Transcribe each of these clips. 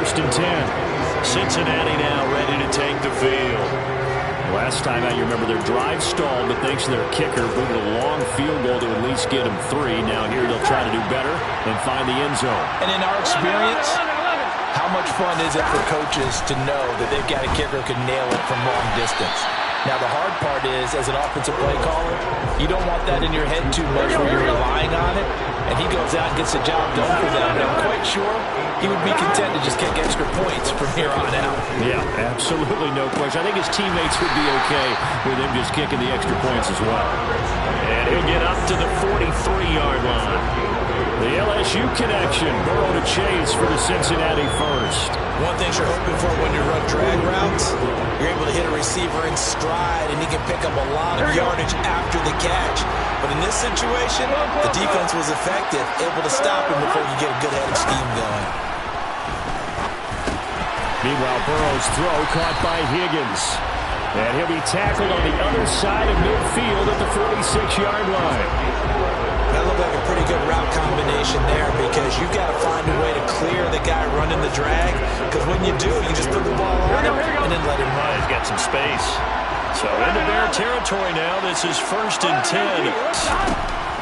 first and 10. Cincinnati now ready to take the field. Last time out, you remember their drive stalled, but thanks to their kicker, booted a long field goal to at least get them 3. Now here they'll try to do better and find the end zone. And in our experience, how much fun is it for coaches to know that they've got a kicker who can nail it from long distance? Now, the hard part is, as an offensive play caller, you don't want that in your head too much where you're relying on it, and he goes out and gets the job done for them. But I'm quite sure he would be content to just kick extra points from here on out. Yeah, absolutely no question. I think his teammates would be okay with him just kicking the extra points as well. And he'll get up to the 43-yard line. The LSU connection, Burrow to Chase for the Cincinnati first. One thing you're hoping for when you run drag routes, you're able to hit a receiver in stride, and he can pick up a lot of yardage after the catch. But in this situation, the defense was effective, able to stop him before you get a good-headed scheme going. Meanwhile, Burrow's throw caught by Higgins. And he'll be tackled on the other side of midfield at the 46-yard line. That looked like a pretty good route combination there because you've got to find a way to clear the guy running the drag, because when you do, you just put the ball on him and then let him run. He's got some space. So into Bear territory now. This is first and 10.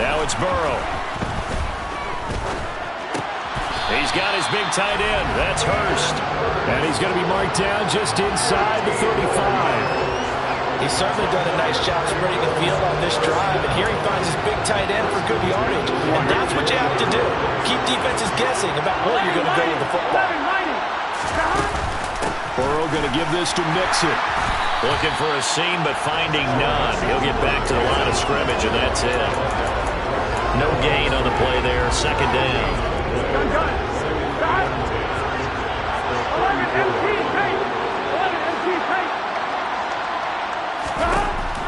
Now it's Burrow. He's got his big tight end. That's Hurst. And he's going to be marked down just inside the 35. He's certainly done a nice job spreading the field on this drive, and here he finds his big tight end for good yardage. And that's what you have to do. Keep defenses guessing about where you're going to go with the football. Burrow going to give this to Mixon. Looking for a seam, but finding none. He'll get back to the line of scrimmage, and that's it. No gain on the play there. Second down.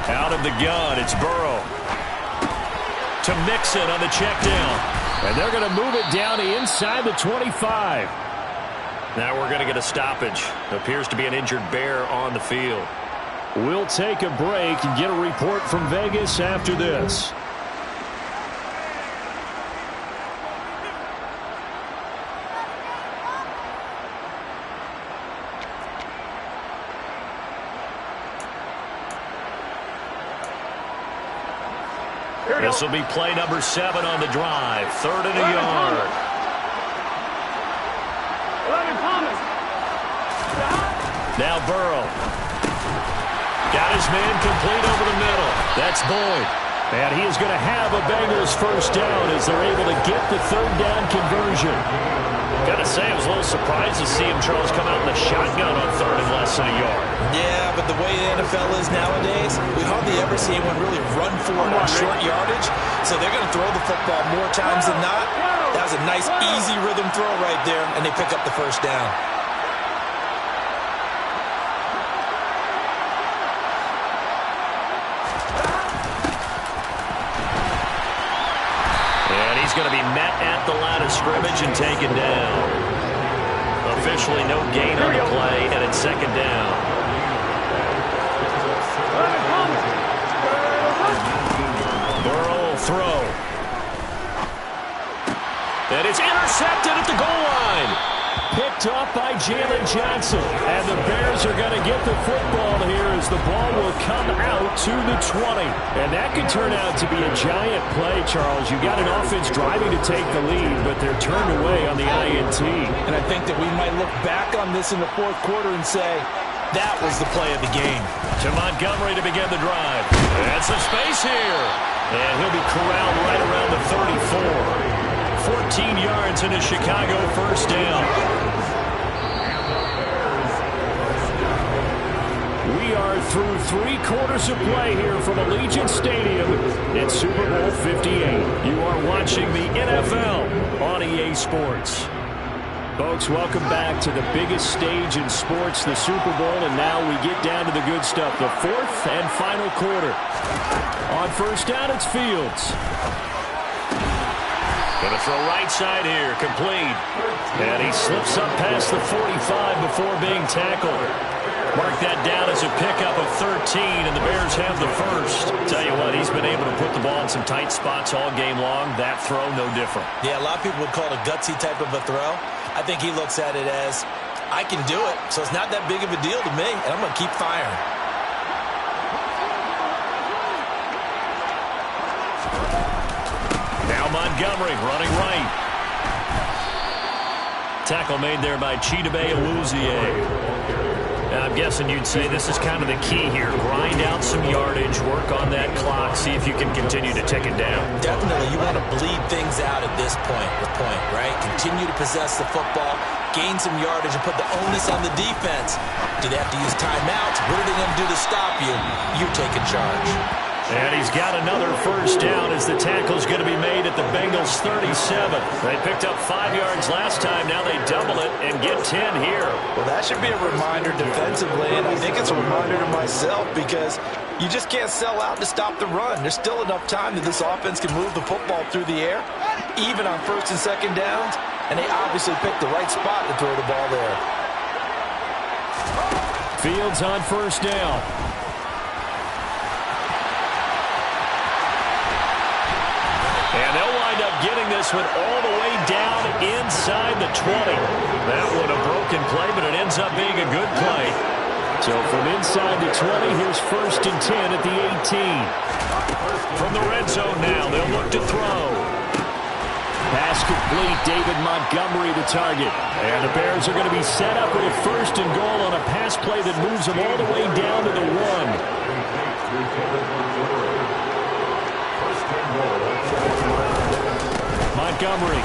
Out of the gun, it's Burrow. To Mixon on the check down. And they're going to move it down to inside the 25. Now we're going to get a stoppage. Appears to be an injured Bear on the field. We'll take a break and get a report from Vegas after this. This will be play number 7 on the drive. 3rd and a yard. Now Burrow. Got his man complete over the middle. That's Boyd. And he is going to have a Bengals first down as they're able to get the 3rd down conversion. Got to say, I was a little surprised to see him, Charles, come out in the shotgun on 3rd and less than a yard. Yeah, but the way the NFL is nowadays, we hardly ever see anyone really run for it on short yardage. So they're going to throw the football more times than not. That was a nice, easy rhythm throw right there, and they pick up the first down. Going to be met at the line of scrimmage and taken down. Officially no gain on the play, and it's second down. Burrow will throw. And it's intercepted at the goal line. Picked up by Jalen Johnson. And the Bears are going to get the football here as the ball will come out to the 20. And that could turn out to be a giant play, Charles. You got an offense driving to take the lead, but they're turned away on the INT. And I think that we might look back on this in the 4th quarter and say, that was the play of the game. To Montgomery to begin the drive. And some space here. And he'll be corralled right around the 34. 14 yards in a Chicago first down. We are through 3 quarters of play here from Allegiant Stadium in Super Bowl 58. You are watching the NFL on EA Sports. Folks, welcome back to the biggest stage in sports, the Super Bowl, and now we get down to the good stuff, the 4th and final quarter. On first down, it's Fields. Going to throw right side here, complete. And he slips up past the 45 before being tackled. Mark that down as a pickup of 13, and the Bears have the first. Tell you what, he's been able to put the ball in some tight spots all game long. That throw, no different. Yeah, a lot of people would call it a gutsy type of a throw. I think he looks at it as, I can do it, so it's not that big of a deal to me, and I'm going to keep firing. Now Montgomery running right. Tackle made there by Chidobe Awuzie. I'm guessing you'd say this is kind of the key here. Grind out some yardage, work on that clock, see if you can continue to tick it down. Definitely, you want to bleed things out at this point, right? Continue to possess the football, gain some yardage, and put the onus on the defense. Do they have to use timeouts? What are they going to do to stop you? You're taking charge. And he's got another first down as the tackle's going to be made at the Bengals 37. They picked up 5 yards last time. Now they double it and get 10 here. Well, that should be a reminder defensively, and I think it's a reminder to myself because you just can't sell out to stop the run. There's still enough time that this offense can move the football through the air, even on first and second downs, and they obviously picked the right spot to throw the ball there. Fields on first down. And they'll wind up getting this one all the way down inside the 20. That one a broken play, but it ends up being a good play. So from inside the 20, here's first and 10 at the 18. From the red zone now, they'll look to throw. Pass complete, David Montgomery the target. And the Bears are going to be set up with a first and goal on a pass play that moves them all the way down to the 1. Montgomery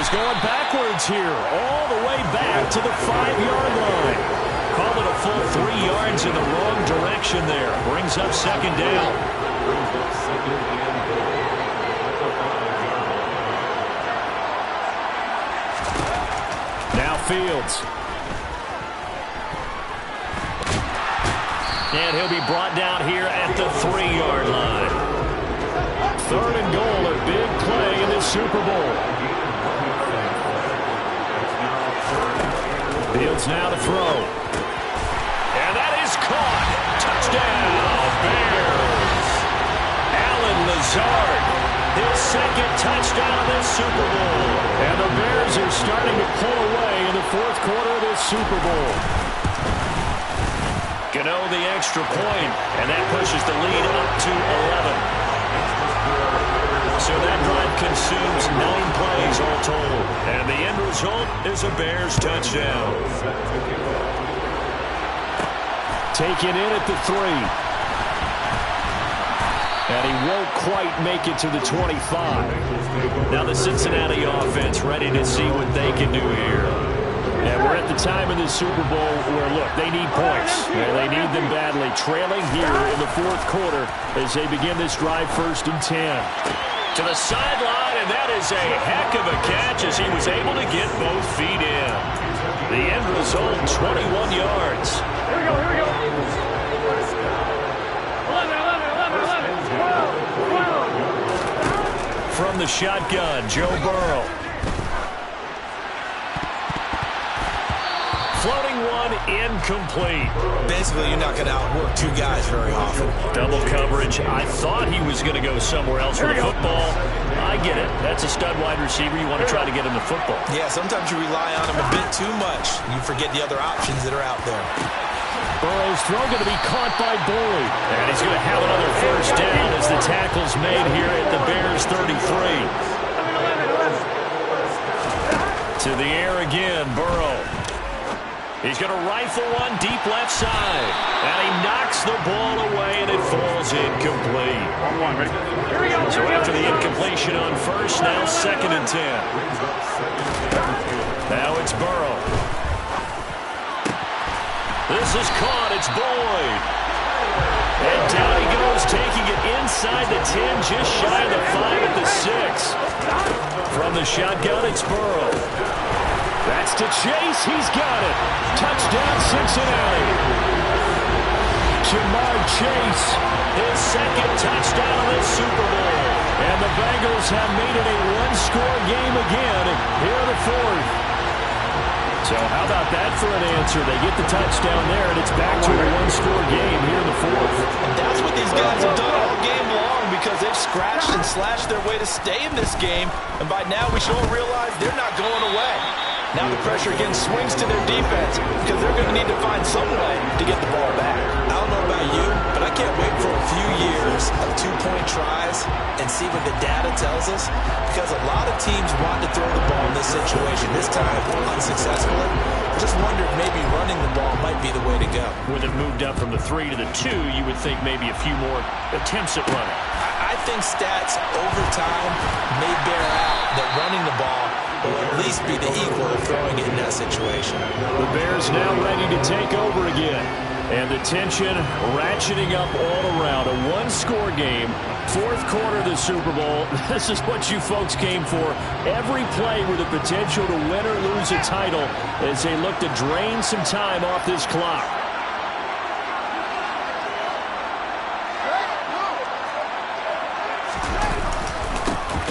is going backwards here, all the way back to the 5-yard line. Call it a full 3 yards in the wrong direction there. Brings up second down. Now Fields. And he'll be brought down here at the 3-yard line. Third and goal, a big play in this Super Bowl. Fields now to throw. And that is caught. Touchdown, Bears. Allen Lazard, his second touchdown of this Super Bowl. And the Bears are starting to pull away in the fourth quarter of this Super Bowl. Gano the extra point, and that pushes the lead up to 11. So that drive consumes 9 plays all told. And the end result is a Bears touchdown. Taken in at the 3. And he won't quite make it to the 25. Now the Cincinnati offense ready to see what they can do here. And we're at the time in the Super Bowl where, look, they need points. And they need them badly. Trailing here in the fourth quarter as they begin this drive first and 10. To the sideline, and that is a heck of a catch as he was able to get both feet in. The end result, 21 yards. Here we go, here we go. 11, 12. From the shotgun, Joe Burrow. Floating one, incomplete. Basically, you're not going to outwork 2 guys very often. Double coverage. I thought he was going to go somewhere else with the football. I get it. That's a stud wide receiver. You want to try to get him the football. Yeah, sometimes you rely on him a bit too much. You forget the other options that are out there. Burrow's throw going to be caught by Boyd. And he's going to have another first down as the tackle's made here at the Bears 33. To the air again, Burrow. He's going to rifle one deep left side. And he knocks the ball away, and it falls incomplete. Here we go. So after the incompletion on first, now second and 10. Now it's Burrow. This is caught. It's Boyd. And down he goes, taking it inside the 10, just shy of the 5 at the 6. From the shotgun, it's Burrow. That's to Chase. He's got it. Touchdown, Cincinnati. Jamar Chase, his second touchdown of this Super Bowl. And the Bengals have made it a one-score game again here in the fourth. So how about that for an answer? They get the touchdown there, and it's back to a one-score game here in the fourth. And that's what these guys have done all game long because they've scratched and slashed their way to stay in this game. And by now we should all realize they're not going away. Now the pressure again swings to their defense because they're going to need to find some way to get the ball back. I don't know about you, but I can't wait for a few years of two-point tries and see what the data tells us, because a lot of teams want to throw the ball in this situation. This time, unsuccessfully. I just wonder if maybe running the ball might be the way to go. With it moved up from the 3 to the 2, you would think maybe a few more attempts at running. I think stats over time may bear out that running the ball will at least be the equal of throwing it in that situation. The Bears now ready to take over again. And the tension ratcheting up all around. A one-score game, fourth quarter of the Super Bowl. This is what you folks came for. Every play with the potential to win or lose a title as they look to drain some time off this clock.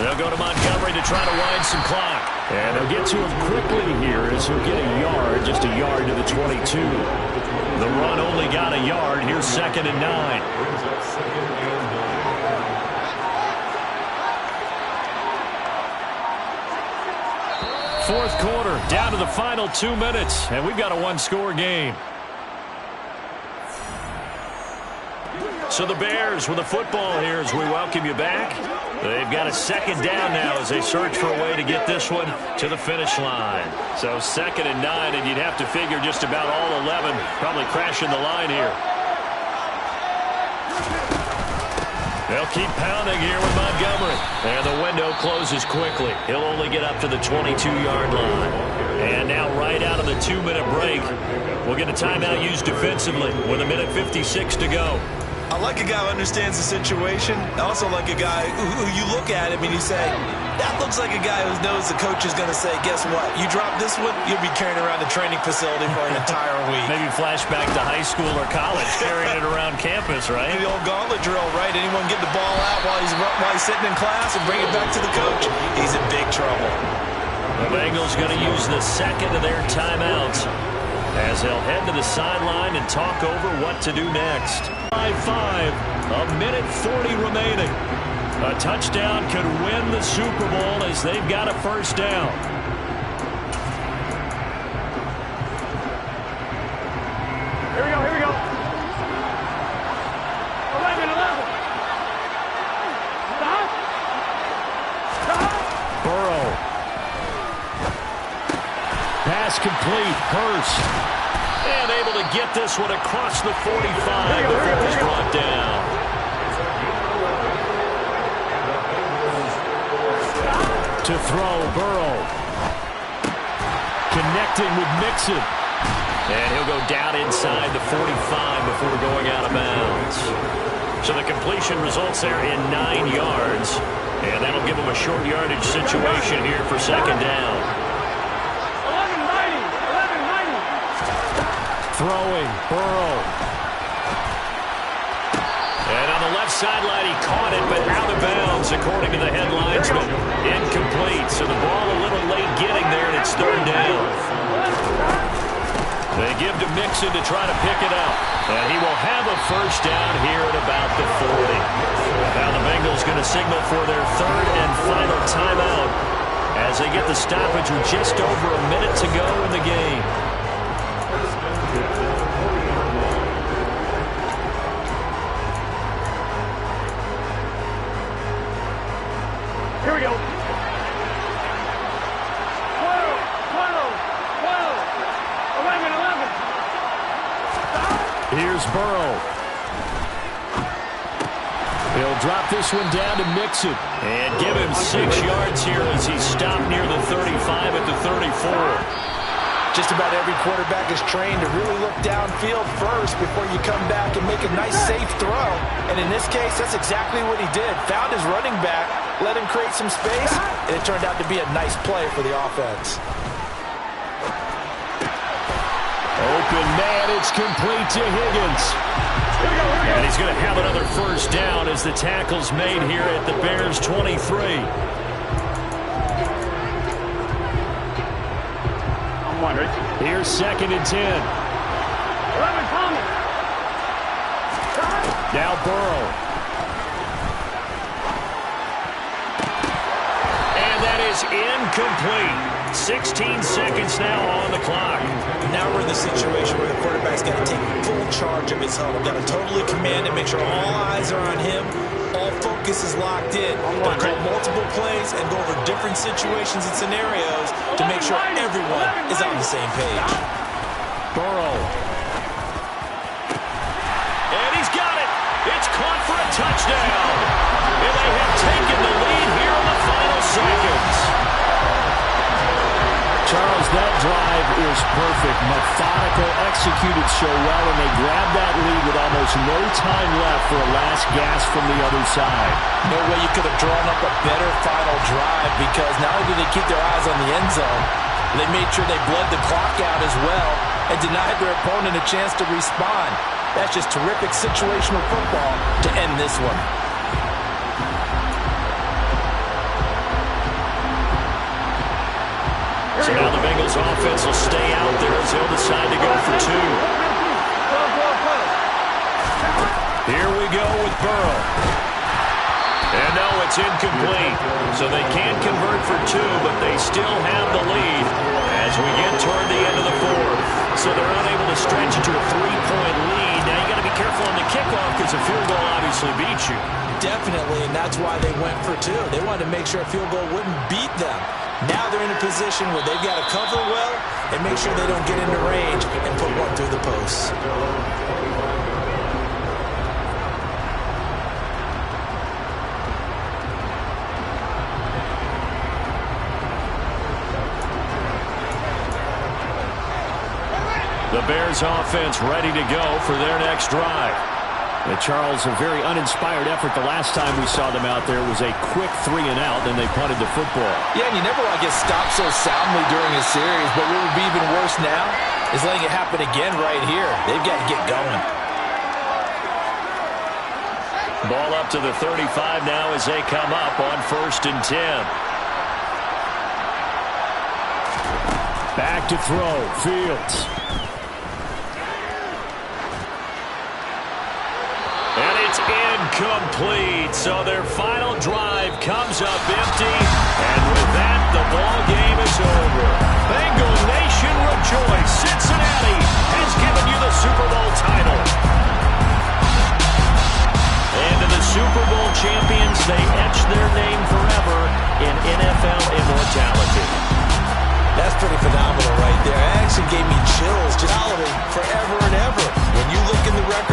They'll go to Montgomery to try to wind some clock. And they'll get to him quickly here as he'll get a yard, just a yard to the 22. The run only got a yard. Here's 2nd and 9. Fourth quarter, down to the final 2 minutes, and we've got a one-score game. So the Bears with the football here as we welcome you back. They've got a 2nd down now as they search for a way to get this one to the finish line. So 2nd and 9, and you'd have to figure just about all 11 probably crashing the line here. They'll keep pounding here with Montgomery. And the window closes quickly. He'll only get up to the 22-yard line. And now right out of the 2-minute break, we'll get a timeout used defensively with 1:56 to go. I like a guy who understands the situation. I also like a guy who you look at him and you say, that looks like a guy who knows the coach is going to say, guess what? You drop this one, you'll be carrying around the training facility for an entire week. Maybe flashback to high school or college, carrying it around campus, right? The old gauntlet drill, right? Anyone get the ball out while he's sitting in class and bring it back to the coach? He's in big trouble. The Bengals going to use the second of their timeouts as they'll head to the sideline and talk over what to do next. 5-5, 1:40 remaining. A touchdown could win the Super Bowl as they've got a first down. Here we go, here we go. 11. Stop. Burrow. Pass complete. Hurst. And able to get this one across the 45 before it's brought down. To throw, Burrow. Connecting with Mixon. And he'll go down inside the 45 before going out of bounds. So the completion results there in 9 yards. And that'll give him a short yardage situation here for 2nd down. Throwing, Burrow. And on the left sideline, he caught it, but out of bounds, according to the head linesman. Incomplete, so the ball a little late getting there, and it's 3rd down. They give to Mixon to try to pick it up. And he will have a first down here at about the 40. Now the Bengals going to signal for their 3rd and final timeout as they get the stoppage with just over a minute to go in the game. Here we go. 12. Here's Burrow. He'll drop this one down to Mixon and give him 6 yards here as he's stopped near the 35 at the 34. Just about every quarterback is trained to really look downfield first before you come back and make a nice, safe throw. And in this case, that's exactly what he did. Found his running back, let him create some space, and it turned out to be a nice play for the offense. Open man, it's complete to Higgins. And he's going to have another first down as the tackle's made here at the Bears' 23. 1. Ready? Here's 2nd and 10. 11 coming. Now Burrow. And that is incomplete. 16 seconds now on the clock. Now we're in the situation where the quarterback's got to take full charge of his huddle. Got to totally command it, make sure all eyes are on him. All focus is locked in. Got to call multiple plays and go over different situations and scenarios to make sure everyone is on the same page. Burrow. And he's got it. It's caught for a touchdown. And they have taken the lead here in the final seconds. Charles, that drive is perfect. Methodical, executed so well, and they grabbed that lead with almost no time left for a last gasp from the other side. No way you could have drawn up a better final drive, because not only did they keep their eyes on the end zone, they made sure they bled the clock out as well and denied their opponent a chance to respond. That's just terrific situational football to end this one. So now the Bengals offense will stay out there as they'll decide to go for 2. Here we go with Burrow. And no, it's incomplete. So they can't convert for 2, but they still have the lead as we get toward the end of the 4th. So they're unable to stretch it to a 3-point lead. Now you got to be careful on the kickoff because a field goal obviously beats you. Definitely, and that's why they went for 2. They wanted to make sure a field goal wouldn't beat them. Now they're in a position where they've got to cover well and make sure they don't get into range and put one through the posts. The Bears offense ready to go for their next drive. And Charles, a very uninspired effort. The last time we saw them out there was a quick 3-and-out, then they punted the football. Yeah, and you never want to get stopped so soundly during a series, but what would be even worse now is letting it happen again right here. They've got to get going. Ball up to the 35 now as they come up on 1st and 10. Back to throw, Fields. And it's incomplete. So their final drive comes up empty. And with that, the ball game is over. Bengal Nation rejoice. Cincinnati has given you the Super Bowl title. And to the Super Bowl champions, they etch their name forever in NFL immortality. That's pretty phenomenal right there. It actually gave me chills, just forever and ever. When you look in the record